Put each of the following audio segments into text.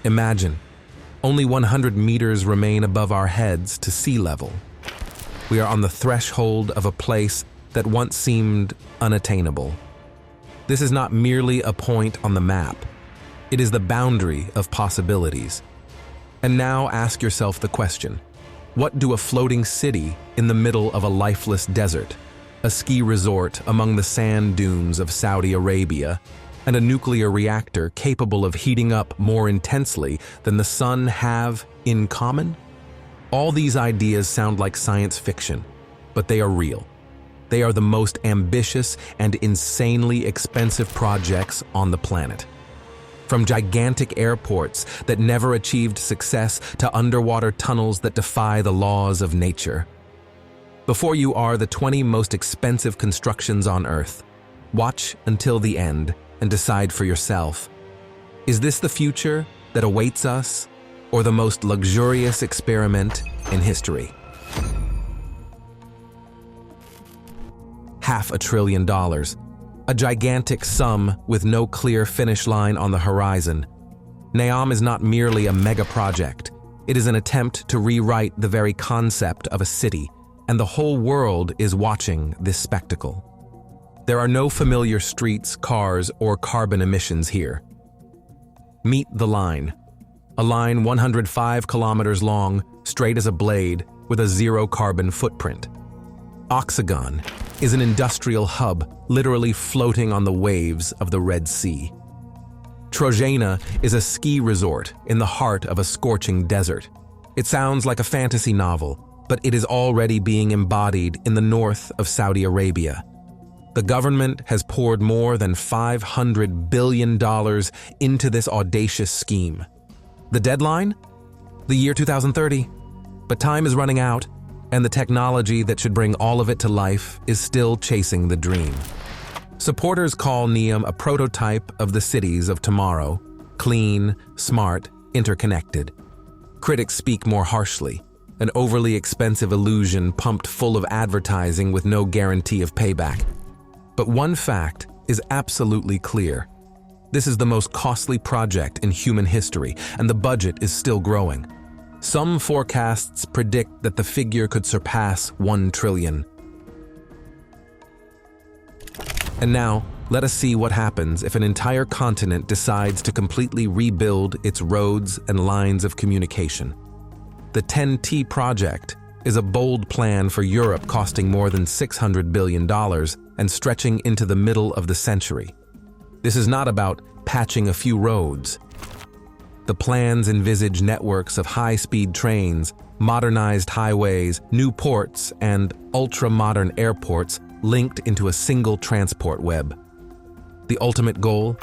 Imagine, only 100 meters remain above our heads to sea level. We are on the threshold of a place that once seemed unattainable. This is not merely a point on the map. It is the boundary of possibilities. And now ask yourself the question, what do a floating city in the middle of a lifeless desert, a ski resort among the sand dunes of Saudi Arabia, and a nuclear reactor capable of heating up more intensely than the sun have in common? All these ideas sound like science fiction, but they are real. They are the most ambitious and insanely expensive projects on the planet. From gigantic airports that never achieved success to underwater tunnels that defy the laws of nature. Before you are the 20 most expensive constructions on Earth. Watch until the end and decide for yourself. Is this the future that awaits us, or the most luxurious experiment in history? $500 billion. A gigantic sum with no clear finish line on the horizon. NEOM is not merely a mega project. It is an attempt to rewrite the very concept of a city, and the whole world is watching this spectacle. There are no familiar streets, cars, or carbon emissions here. Meet the line. A line 105 kilometers long, straight as a blade, with a zero carbon footprint. Kashagan is an industrial hub literally floating on the waves of the Red Sea. Trojana is a ski resort in the heart of a scorching desert. It sounds like a fantasy novel, but it is already being embodied in the north of Saudi Arabia. The government has poured more than $500 billion into this audacious scheme. The deadline? The year 2030. But time is running out, and the technology that should bring all of it to life is still chasing the dream. Supporters call NEOM a prototype of the cities of tomorrow, clean, smart, interconnected. Critics speak more harshly, an overly expensive illusion pumped full of advertising with no guarantee of payback. But one fact is absolutely clear. This is the most costly project in human history, and the budget is still growing. Some forecasts predict that the figure could surpass $1 trillion. And now, let us see what happens if an entire continent decides to completely rebuild its roads and lines of communication. The 10T project is a bold plan for Europe costing more than $600 billion and stretching into the middle of the century. This is not about patching a few roads. The plans envisage networks of high-speed trains, modernized highways, new ports, and ultra-modern airports linked into a single transport web. The ultimate goal?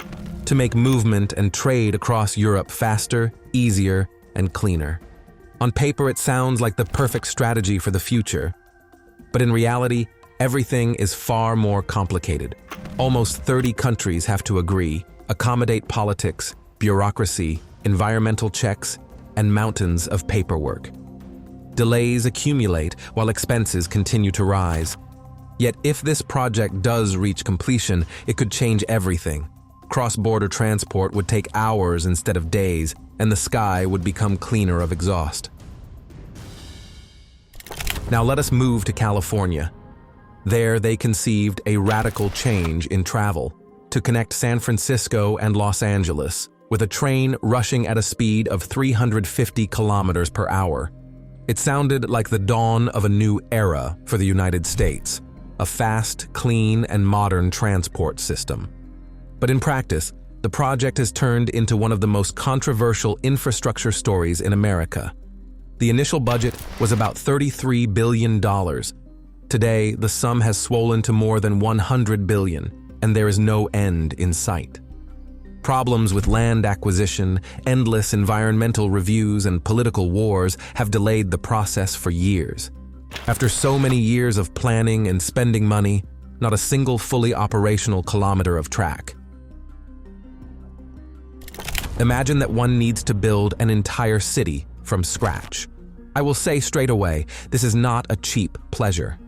To make movement and trade across Europe faster, easier, and cleaner. On paper, it sounds like the perfect strategy for the future. But in reality, everything is far more complicated. Almost 30 countries have to agree, accommodate politics, bureaucracy, environmental checks, and mountains of paperwork. Delays accumulate while expenses continue to rise. Yet if this project does reach completion, it could change everything. Cross-border transport would take hours instead of days, and the sky would become cleaner of exhaust. Now let us move to California. There they conceived a radical change in travel to connect San Francisco and Los Angeles, with a train rushing at a speed of 350 kilometers per hour. It sounded like the dawn of a new era for the United States, a fast, clean, and modern transport system. But in practice, the project has turned into one of the most controversial infrastructure stories in America. The initial budget was about $33 billion. Today, the sum has swollen to more than $100 billion, and there is no end in sight. Problems with land acquisition, endless environmental reviews, and political wars have delayed the process for years. After so many years of planning and spending money, not a single fully operational kilometer of track. Imagine that one needs to build an entire city from scratch. I will say straight away, this is not a cheap pleasure.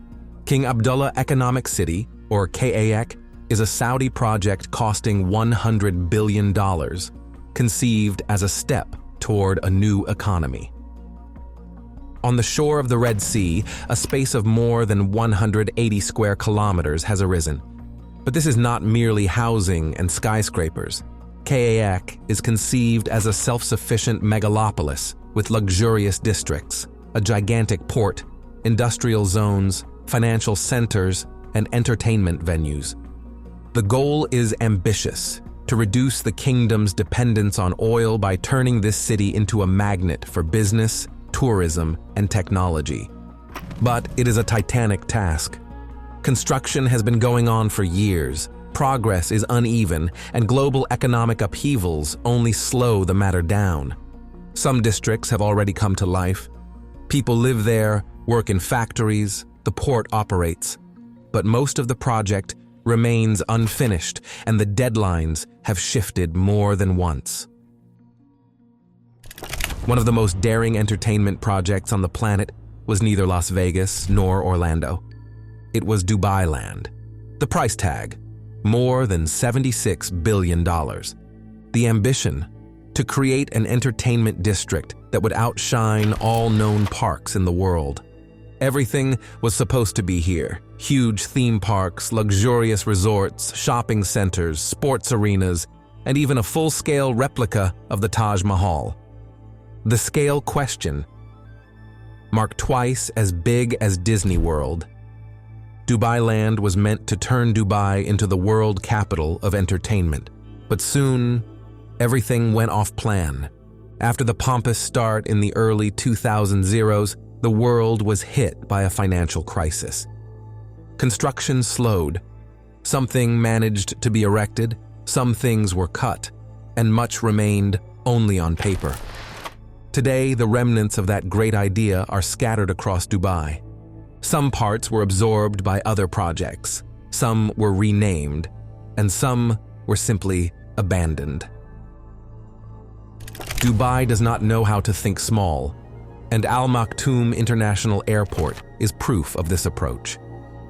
King Abdullah Economic City, or KAEC, is a Saudi project costing $100 billion, conceived as a step toward a new economy. On the shore of the Red Sea, a space of more than 180 square kilometers has arisen. But this is not merely housing and skyscrapers. Kashagan is conceived as a self-sufficient megalopolis with luxurious districts, a gigantic port, industrial zones, financial centers, and entertainment venues. The goal is ambitious: to reduce the kingdom's dependence on oil by turning this city into a magnet for business, tourism, and technology. But it is a titanic task. Construction has been going on for years, progress is uneven, and global economic upheavals only slow the matter down. Some districts have already come to life. People live there, work in factories, the port operates. But most of the project remains unfinished, and the deadlines have shifted more than once. One of the most daring entertainment projects on the planet was neither Las Vegas nor Orlando. It was Dubailand. The price tag, more than $76 billion. The ambition, to create an entertainment district that would outshine all known parks in the world. Everything was supposed to be here: huge theme parks, luxurious resorts, shopping centers, sports arenas, and even a full-scale replica of the Taj Mahal. The scale question, marked twice as big as Disney World. Dubailand was meant to turn Dubai into the world capital of entertainment, but soon everything went off plan. After the pompous start in the early 2000s, the world was hit by a financial crisis. Construction slowed. Something managed to be erected, some things were cut, and much remained only on paper. Today, the remnants of that great idea are scattered across Dubai. Some parts were absorbed by other projects, some were renamed, and some were simply abandoned. Dubai does not know how to think small, and Al Maktoum International Airport is proof of this approach.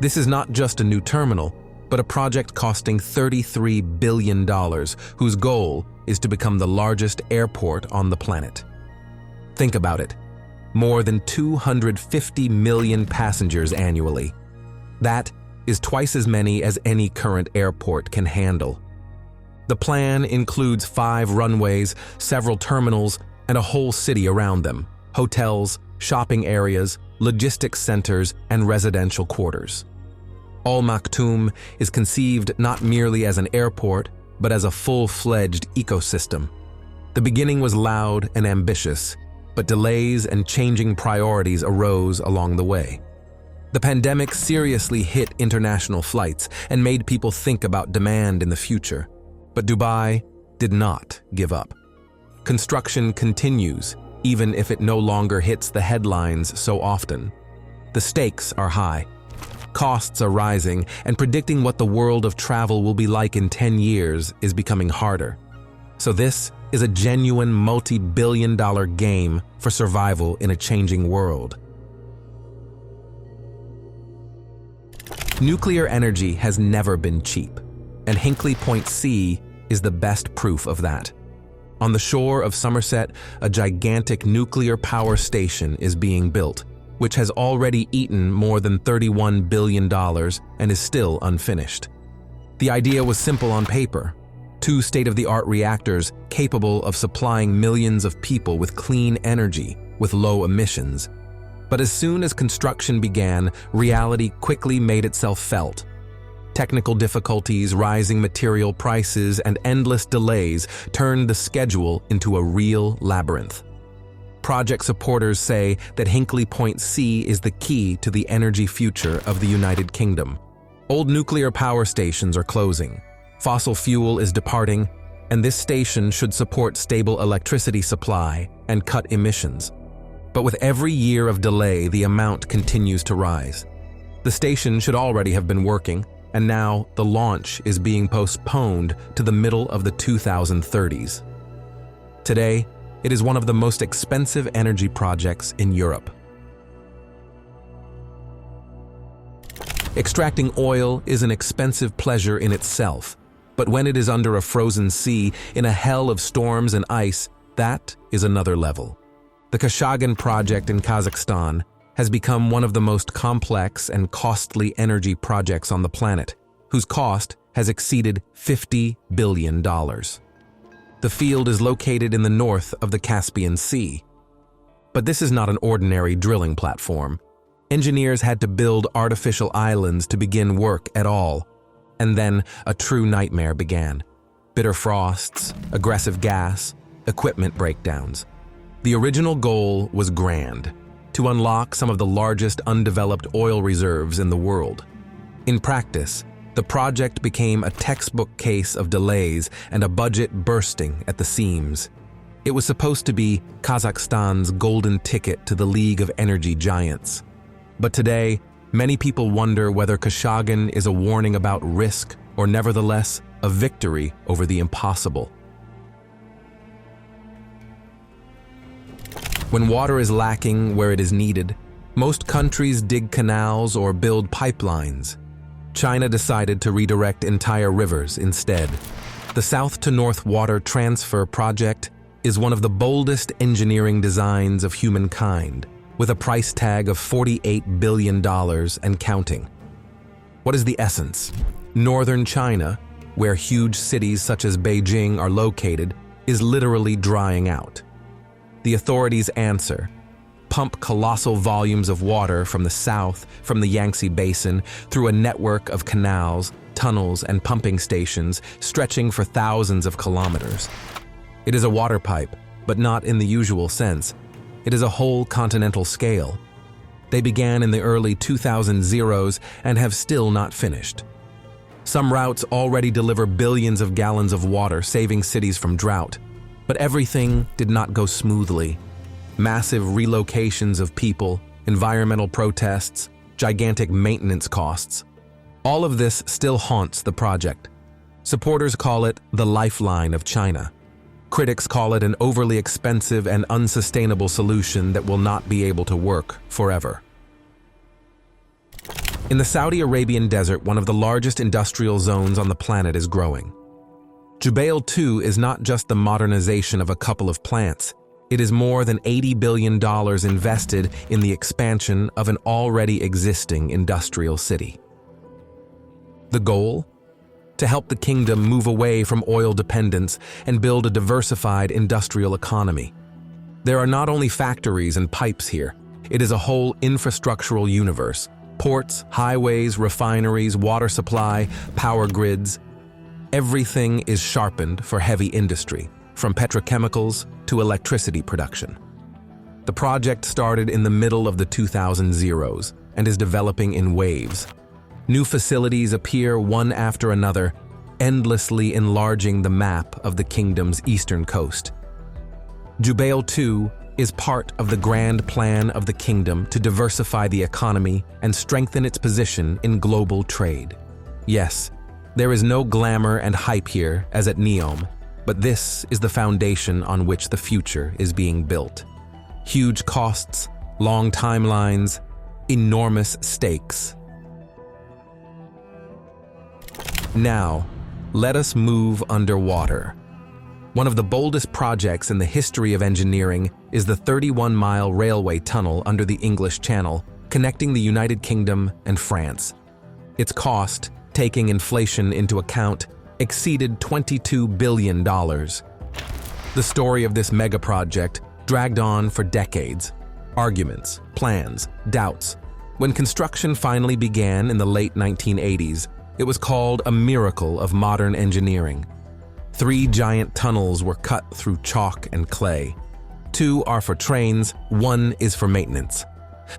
This is not just a new terminal, but a project costing $33 billion, whose goal is to become the largest airport on the planet. Think about it. More than 250 million passengers annually. That is twice as many as any current airport can handle. The plan includes 5 runways, several terminals, and a whole city around them: hotels, shopping areas, logistics centers, and residential quarters. Al Maktoum is conceived not merely as an airport, but as a full-fledged ecosystem. The beginning was loud and ambitious, but delays and changing priorities arose along the way. The pandemic seriously hit international flights and made people think about demand in the future. But Dubai did not give up. Construction continues, even if it no longer hits the headlines so often. The stakes are high. Costs are rising, and predicting what the world of travel will be like in 10 years is becoming harder. So this is a genuine multi-billion-dollar game for survival in a changing world. Nuclear energy has never been cheap, and Hinckley Point C is the best proof of that. On the shore of Somerset, a gigantic nuclear power station is being built, which has already eaten more than $31 billion and is still unfinished. The idea was simple on paper: 2 state-of-the-art reactors capable of supplying millions of people with clean energy with low emissions. But as soon as construction began, reality quickly made itself felt. Technical difficulties, rising material prices, and endless delays turned the schedule into a real labyrinth. Project supporters say that Hinckley Point C is the key to the energy future of the United Kingdom. Old nuclear power stations are closing. Fossil fuel is departing, and this station should support stable electricity supply and cut emissions. But with every year of delay, the amount continues to rise. The station should already have been working, and now the launch is being postponed to the middle of the 2030s. Today, it is one of the most expensive energy projects in Europe. Extracting oil is an expensive pleasure in itself, but when it is under a frozen sea, in a hell of storms and ice, That is another level. The Kashagan project in Kazakhstan has become one of the most complex and costly energy projects on the planet, whose cost has exceeded $50 billion. The field is located in the north of the Caspian Sea. But this is not an ordinary drilling platform. Engineers had to build artificial islands to begin work at all. And then a true nightmare began. Bitter frosts, aggressive gas, equipment breakdowns. The original goal was grand, to unlock some of the largest undeveloped oil reserves in the world. In practice, the project became a textbook case of delays and a budget bursting at the seams. It was supposed to be Kazakhstan's golden ticket to the League of Energy Giants. But today, many people wonder whether Kashagan is a warning about risk or nevertheless a victory over the impossible. When water is lacking where it is needed, most countries dig canals or build pipelines. China decided to redirect entire rivers instead. The South to North Water Transfer Project is one of the boldest engineering designs of humankind, with a price tag of $48 billion and counting. What is the essence? Northern China, where huge cities such as Beijing are located, is literally drying out. The authorities answer: pump colossal volumes of water from the south, from the Yangtze Basin, through a network of canals, tunnels, and pumping stations stretching for thousands of kilometers. It is a water pipe, but not in the usual sense. It is a whole continental scale. They began in the early 2000s and have still not finished. Some routes already deliver billions of gallons of water, saving cities from drought. But everything did not go smoothly. Massive relocations of people, environmental protests, gigantic maintenance costs. All of this still haunts the project. Supporters call it the lifeline of China. Critics call it an overly expensive and unsustainable solution that will not be able to work forever. In the Saudi Arabian desert, one of the largest industrial zones on the planet is growing. Jubail 2 is not just the modernization of a couple of plants. It is more than $80 billion invested in the expansion of an already existing industrial city. The goal? To help the kingdom move away from oil dependence and build a diversified industrial economy. There are not only factories and pipes here, it is a whole infrastructural universe. Ports, highways, refineries, water supply, power grids. Everything is sharpened for heavy industry, from petrochemicals to electricity production. The project started in the middle of the 2000s and is developing in waves. New facilities appear one after another, endlessly enlarging the map of the kingdom's eastern coast. Jubail 2 is part of the grand plan of the kingdom to diversify the economy and strengthen its position in global trade. Yes, there is no glamour and hype here as at NEOM, but this is the foundation on which the future is being built. Huge costs, long timelines, enormous stakes. Now, let us move underwater. One of the boldest projects in the history of engineering is the 31-mile railway tunnel under the English Channel, connecting the United Kingdom and France. Its cost, taking inflation into account, exceeded $22 billion. The story of this mega-project dragged on for decades. Arguments, plans, doubts. When construction finally began in the late 1980s, it was called a miracle of modern engineering. 3 giant tunnels were cut through chalk and clay. 2 are for trains, 1 is for maintenance.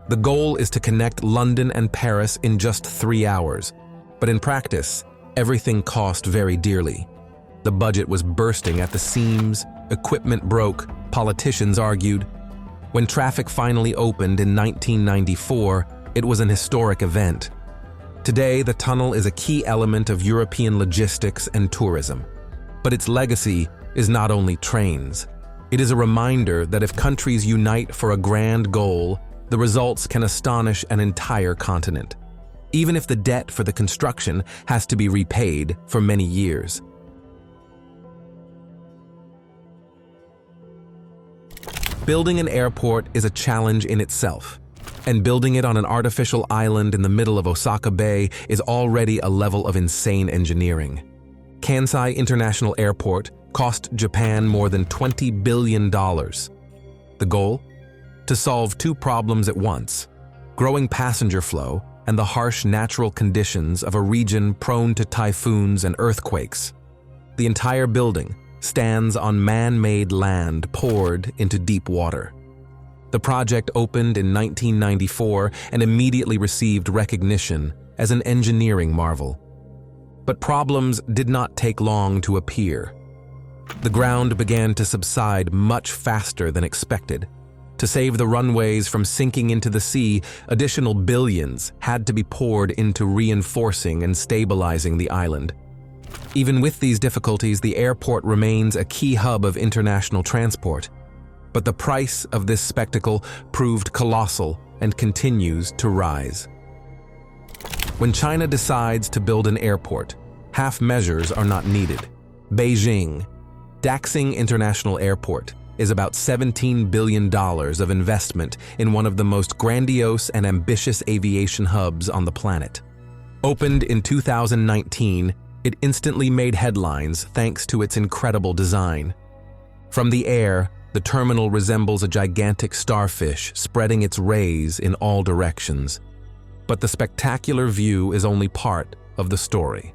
The goal is to connect London and Paris in just 3 hours. But in practice, everything cost very dearly. The budget was bursting at the seams, equipment broke, politicians argued. When traffic finally opened in 1994, it was an historic event. Today, the tunnel is a key element of European logistics and tourism. But its legacy is not only trains. It is a reminder that if countries unite for a grand goal, the results can astonish an entire continent, even if the debt for the construction has to be repaid for many years. Building an airport is a challenge in itself, and building it on an artificial island in the middle of Osaka Bay is already a level of insane engineering. Kansai International Airport cost Japan more than $20 billion. The goal? To solve two problems at once: growing passenger flow and the harsh natural conditions of a region prone to typhoons and earthquakes. The entire building stands on man-made land poured into deep water. The project opened in 1994 and immediately received recognition as an engineering marvel. But problems did not take long to appear. The ground began to subside much faster than expected. To save the runways from sinking into the sea, additional billions had to be poured into reinforcing and stabilizing the island. Even with these difficulties, the airport remains a key hub of international transport. But the price of this spectacle proved colossal and continues to rise. When China decides to build an airport, half measures are not needed. Beijing, Daxing International Airport, is about $17 billion of investment in one of the most grandiose and ambitious aviation hubs on the planet. Opened in 2019, it instantly made headlines thanks to its incredible design. From the air, the terminal resembles a gigantic starfish spreading its rays in all directions. But the spectacular view is only part of the story.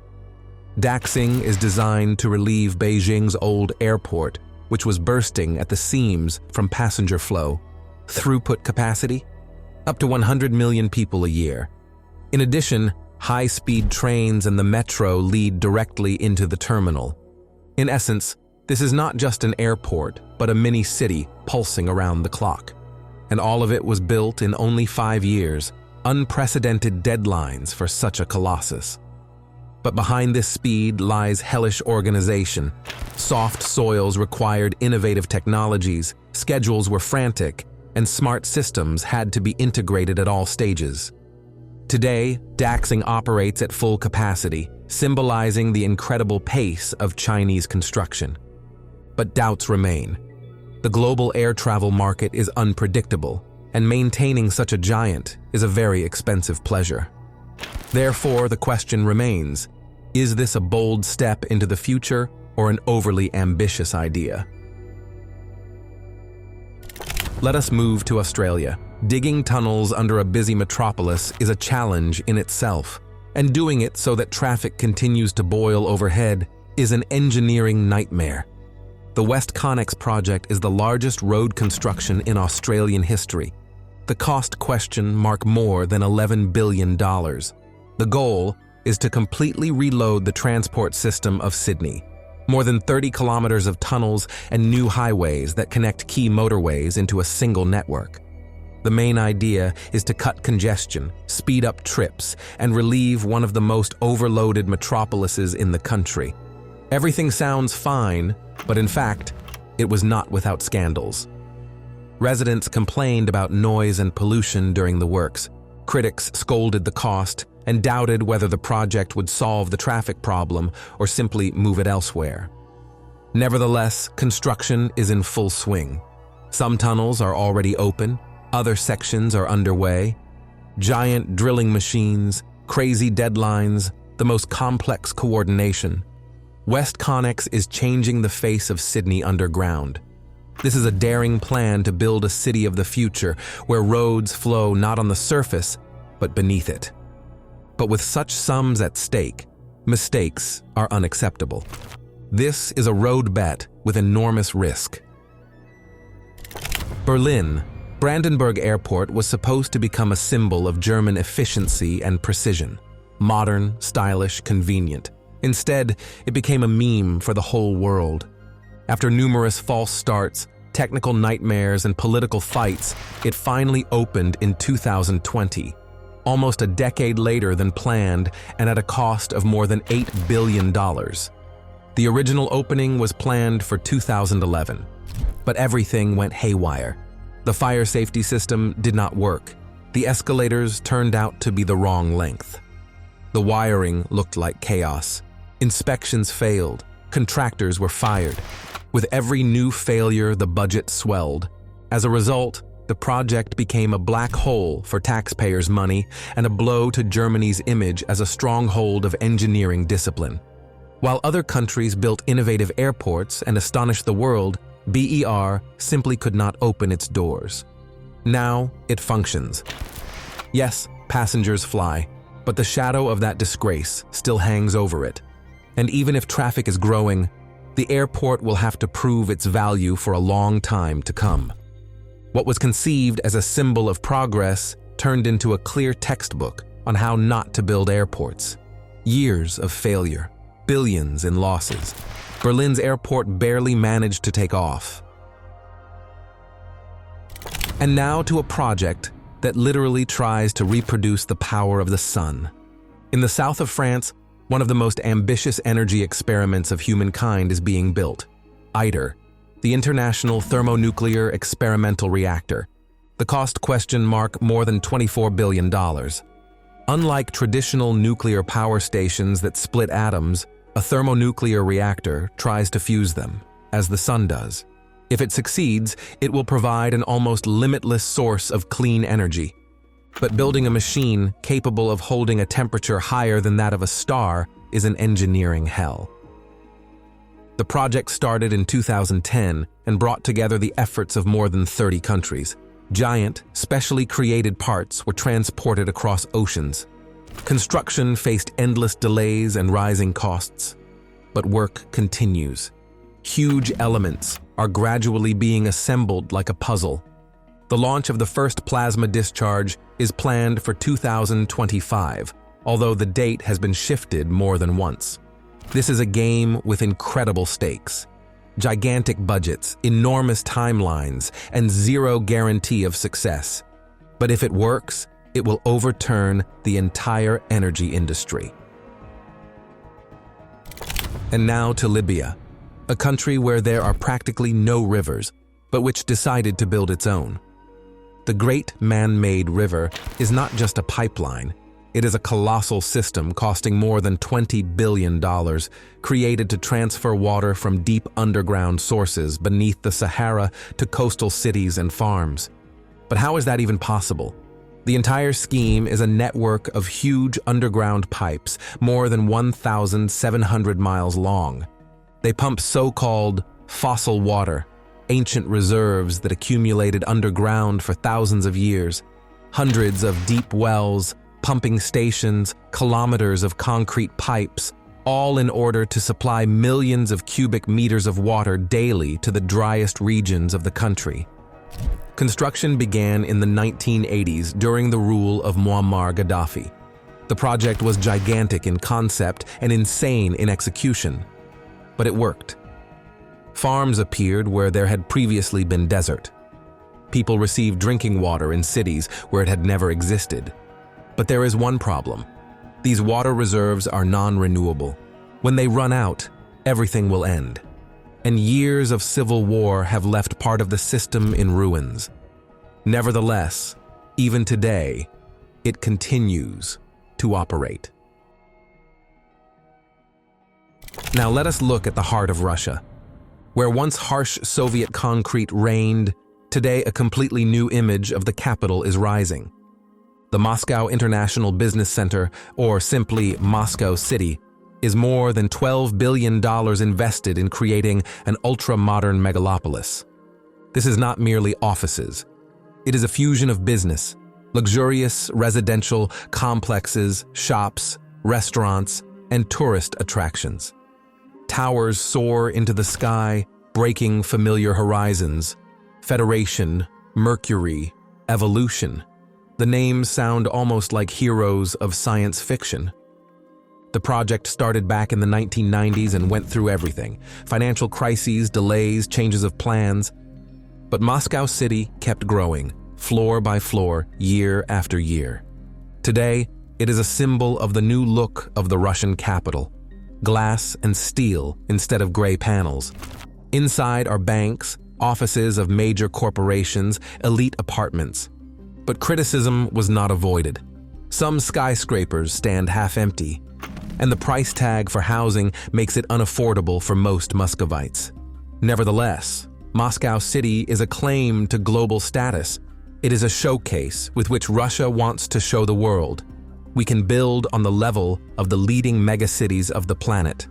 Daxing is designed to relieve Beijing's old airport, which was bursting at the seams from passenger flow. Throughput capacity? Up to 100 million people a year. In addition, high-speed trains and the metro lead directly into the terminal. In essence, this is not just an airport, but a mini-city pulsing around the clock. And all of it was built in only 5 years, unprecedented deadlines for such a colossus. But behind this speed lies hellish organization. Soft soils required innovative technologies, schedules were frantic, and smart systems had to be integrated at all stages. Today, Daxing operates at full capacity, symbolizing the incredible pace of Chinese construction. But doubts remain. The global air travel market is unpredictable, and maintaining such a giant is a very expensive pleasure. Therefore, the question remains, is this a bold step into the future or an overly ambitious idea? Let us move to Australia. Digging tunnels under a busy metropolis is a challenge in itself, and doing it so that traffic continues to boil overhead is an engineering nightmare. The WestConnex project is the largest road construction in Australian history. The cost question marked more than $11 billion. The goal is to completely reload the transport system of Sydney. More than 30 kilometers of tunnels and new highways that connect key motorways into a single network. The main idea is to cut congestion, speed up trips, and relieve one of the most overloaded metropolises in the country. Everything sounds fine, but in fact, it was not without scandals. Residents complained about noise and pollution during the works. Critics scolded the cost and doubted whether the project would solve the traffic problem or simply move it elsewhere. Nevertheless, construction is in full swing. Some tunnels are already open, other sections are underway. Giant drilling machines, crazy deadlines, the most complex coordination. WestConnex is changing the face of Sydney underground. This is a daring plan to build a city of the future where roads flow not on the surface, but beneath it. But with such sums at stake, mistakes are unacceptable. This is a road bet with enormous risk. Berlin, Brandenburg Airport was supposed to become a symbol of German efficiency and precision. Modern, stylish, convenient. Instead, it became a meme for the whole world. After numerous false starts, technical nightmares, and political fights, it finally opened in 2020, almost a decade later than planned and at a cost of more than $8 billion. The original opening was planned for 2011, but everything went haywire. The fire safety system did not work. The escalators turned out to be the wrong length. The wiring looked like chaos. Inspections failed. Contractors were fired. With every new failure, the budget swelled. As a result, the project became a black hole for taxpayers' money and a blow to Germany's image as a stronghold of engineering discipline. While other countries built innovative airports and astonished the world, BER simply could not open its doors. Now it functions. Yes, passengers fly, but the shadow of that disgrace still hangs over it. And even if traffic is growing, the airport will have to prove its value for a long time to come. What was conceived as a symbol of progress turned into a clear textbook on how not to build airports. Years of failure, billions in losses. Berlin's airport barely managed to take off. And now to a project that literally tries to reproduce the power of the sun. In the south of France, one of the most ambitious energy experiments of humankind is being built. ITER, the International Thermonuclear Experimental Reactor. The cost question mark more than $24 billion. Unlike traditional nuclear power stations that split atoms, a thermonuclear reactor tries to fuse them, as the sun does. If it succeeds, it will provide an almost limitless source of clean energy. But building a machine capable of holding a temperature higher than that of a star is an engineering hell. The project started in 2010 and brought together the efforts of more than 30 countries. Giant, specially created parts were transported across oceans. Construction faced endless delays and rising costs. But work continues. Huge elements are gradually being assembled like a puzzle. The launch of the first plasma discharge is planned for 2025, although the date has been shifted more than once. This is a game with incredible stakes. Gigantic budgets, enormous timelines, and zero guarantee of success. But if it works, it will overturn the entire energy industry. And now to Libya, a country where there are practically no rivers, but which decided to build its own. The Great Man-Made River is not just a pipeline. It is a colossal system costing more than $20 billion, created to transfer water from deep underground sources beneath the Sahara to coastal cities and farms. But how is that even possible? The entire scheme is a network of huge underground pipes, more than 1,700 miles long. They pump so-called fossil water, ancient reserves that accumulated underground for thousands of years. Hundreds of deep wells, pumping stations, kilometers of concrete pipes, all in order to supply millions of cubic meters of water daily to the driest regions of the country. Construction began in the 1980s during the rule of Muammar Gaddafi. The project was gigantic in concept and insane in execution, but it worked. Farms appeared where there had previously been desert. People received drinking water in cities where it had never existed. But there is one problem. These water reserves are non-renewable. When they run out, everything will end. And years of civil war have left part of the system in ruins. Nevertheless, even today, it continues to operate. Now let us look at the heart of Russia. Where once harsh Soviet concrete reigned, today a completely new image of the capital is rising. The Moscow International Business Center, or simply Moscow City, is more than $12 billion invested in creating an ultra-modern megalopolis. This is not merely offices. It is a fusion of business, luxurious residential complexes, shops, restaurants, and tourist attractions. Towers soar into the sky, breaking familiar horizons. Federation, Mercury, Evolution. The names sound almost like heroes of science fiction. The project started back in the 1990s and went through everything: financial crises, delays, changes of plans. But Moscow City kept growing, floor by floor, year after year. Today, it is a symbol of the new look of the Russian capital: glass and steel instead of gray panels. Inside are banks, offices of major corporations, elite apartments. But criticism was not avoided. Some skyscrapers stand half-empty, and the price tag for housing makes it unaffordable for most Muscovites. Nevertheless, Moscow City is a claim to global status. It is a showcase with which Russia wants to show the world we can build on the level of the leading megacities of the planet.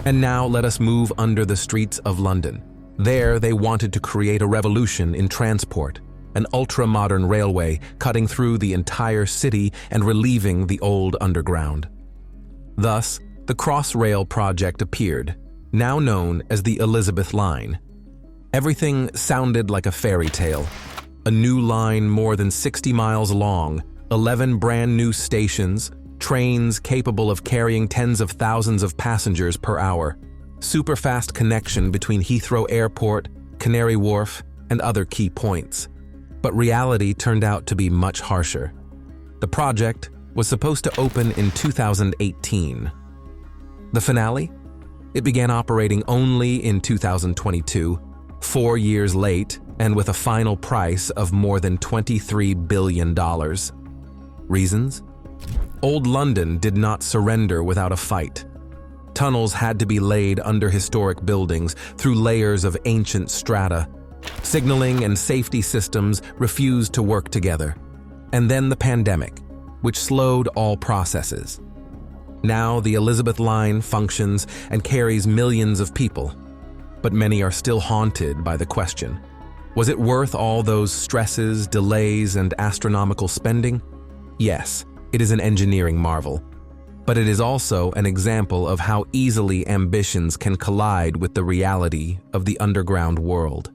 And now let us move under the streets of London. There they wanted to create a revolution in transport, an ultra-modern railway cutting through the entire city and relieving the old underground. Thus, the Crossrail project appeared, now known as the Elizabeth Line. Everything sounded like a fairy tale. A new line more than 60 miles long, 11 brand new stations, trains capable of carrying tens of thousands of passengers per hour, super-fast connection between Heathrow Airport, Canary Wharf, and other key points. But reality turned out to be much harsher. The project was supposed to open in 2018. The finale? It began operating only in 2022, 4 years late, and with a final price of more than $23 billion. Reasons? Old London did not surrender without a fight. Tunnels had to be laid under historic buildings through layers of ancient strata. Signaling and safety systems refused to work together. And then the pandemic, which slowed all processes. Now the Elizabeth Line functions and carries millions of people. But many are still haunted by the question, was it worth all those stresses, delays, and astronomical spending? Yes, it is an engineering marvel. But it is also an example of how easily ambitions can collide with the reality of the underground world.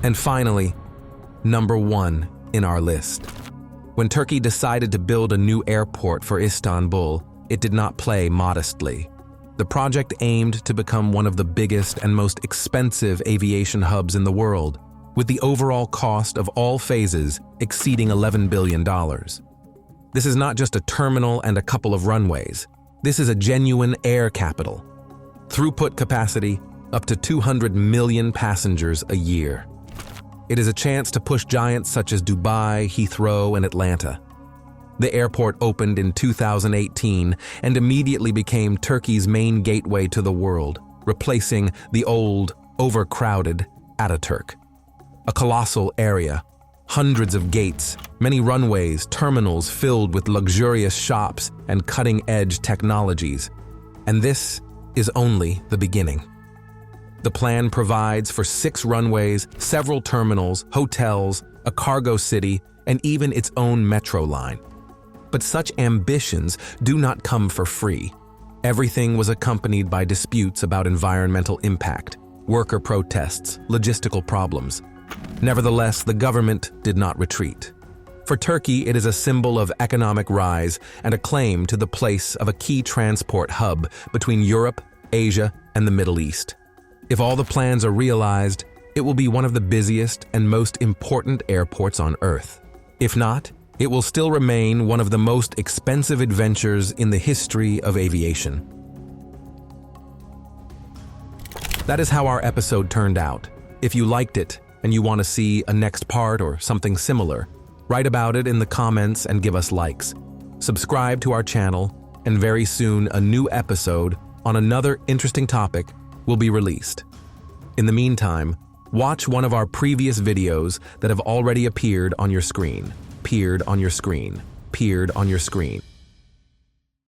And finally, number 1 in our list. When Turkey decided to build a new airport for Istanbul, it did not play modestly. The project aimed to become one of the biggest and most expensive aviation hubs in the world, with the overall cost of all phases exceeding $11 billion. This is not just a terminal and a couple of runways. This is a genuine air capital. Throughput capacity up to 200 million passengers a year. It is a chance to push giants such as Dubai, Heathrow, and Atlanta. The airport opened in 2018 and immediately became Turkey's main gateway to the world, replacing the old, overcrowded Ataturk. A colossal area, hundreds of gates, many runways, terminals filled with luxurious shops and cutting-edge technologies. And this is only the beginning. The plan provides for 6 runways, several terminals, hotels, a cargo city, and even its own metro line. But such ambitions do not come for free. Everything was accompanied by disputes about environmental impact, worker protests, logistical problems. Nevertheless, the government did not retreat. For Turkey, it is a symbol of economic rise and a claim to the place of a key transport hub between Europe, Asia, and the Middle East. If all the plans are realized, it will be one of the busiest and most important airports on Earth. If not, it will still remain one of the most expensive adventures in the history of aviation. That is how our episode turned out. If you liked it and you want to see a next part or something similar, write about it in the comments and give us likes. Subscribe to our channel, and very soon a new episode on another interesting topic will be released. In the meantime, watch one of our previous videos that have already appeared on your screen.